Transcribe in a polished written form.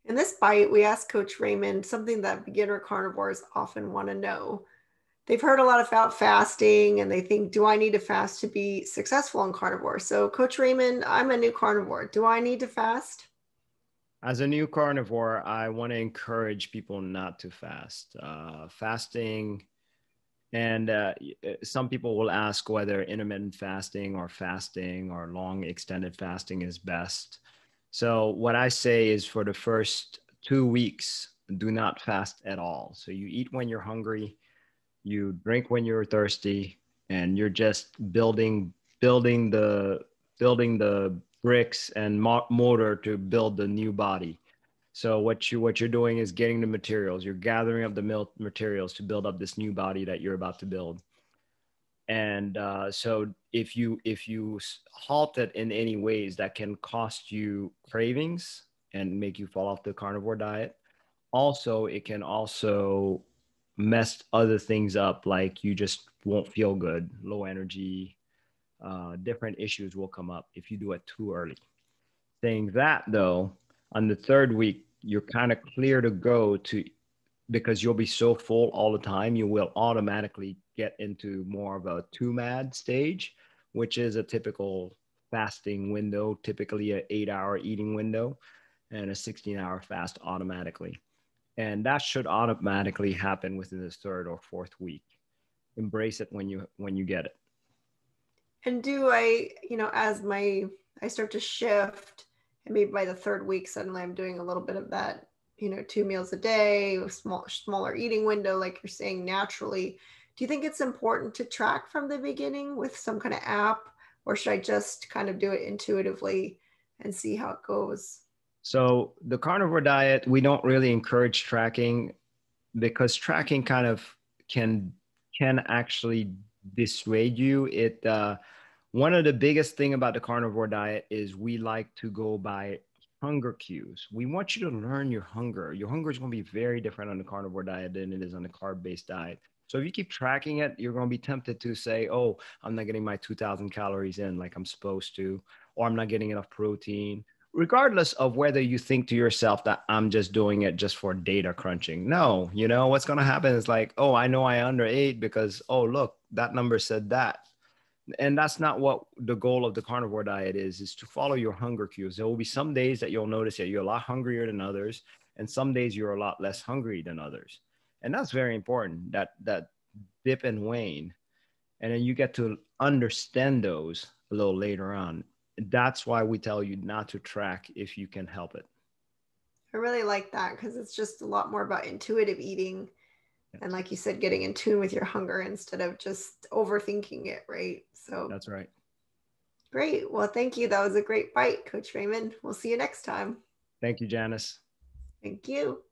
In this bite, we asked Coach Raymond something that beginner carnivores often want to know. They've heard a lot about fasting and they think, do I need to fast to be successful in carnivore? So, Coach Raymond, I'm a new carnivore. Do I need to fast? As a new carnivore, I want to encourage people not to fast. Fasting, and some people will ask whether intermittent fasting or long extended fasting is best. So, what I say is for the first 2 weeks, do not fast at all. So, you eat when you're hungry, you drink when you're thirsty, and you're just building the building the bricks and mortar to build the new body. So what you're doing is getting the materials. You're gathering up the materials to build up this new body that you're about to build. And so if you halt it in any ways, that can cost you cravings and make you fall off the carnivore diet. Also, it can also mess other things up, like you just won't feel good, low energy, different issues will come up if you do it too early. Saying that though, on the third week, you're kind of clear to go to, because you'll be so full all the time, you will automatically get into more of a two mad stage, which is a typical fasting window, typically an 8 hour eating window and a 16-hour fast automatically. And that should automatically happen within the third or fourth week. Embrace it when you get it. And do I, as I start to shift, and maybe by the third week, suddenly I'm doing a little bit of that, 2 meals a day, smaller eating window, like you're saying, naturally. Do you think it's important to track from the beginning with some kind of app, or should I just kind of do it intuitively and see how it goes? So the carnivore diet, we don't really encourage tracking because tracking kind of can can actually dissuade you. It One of the biggest thing about the carnivore diet is we like to go by hunger cues. We want you to learn your hunger. Your hunger is going to be very different on the carnivore diet than it is on the carb-based diet. So if you keep tracking it, you're going to be tempted to say, "Oh, I'm not getting my 2,000 calories in like I'm supposed to," or "I'm not getting enough protein." Regardless of whether you think to yourself that I'm just doing it just for data crunching. No, what's going to happen is like, oh, I know I underate because, oh, look, that number said that. And that's not what the goal of the carnivore diet is to follow your hunger cues. There will be some days that you'll notice that you're a lot hungrier than others, and some days you're a lot less hungry than others. And that's very important, that dip and wane. And then you get to understand those a little later on. That's why we tell you not to track if you can help it. I really like that because it's just a lot more about intuitive eating. And Yes, like you said, getting in tune with your hunger instead of just overthinking it, right? So that's right. great. Well, thank you. That was a great bite, Coach Raymond. We'll see you next time. Thank you, Janice. Thank you.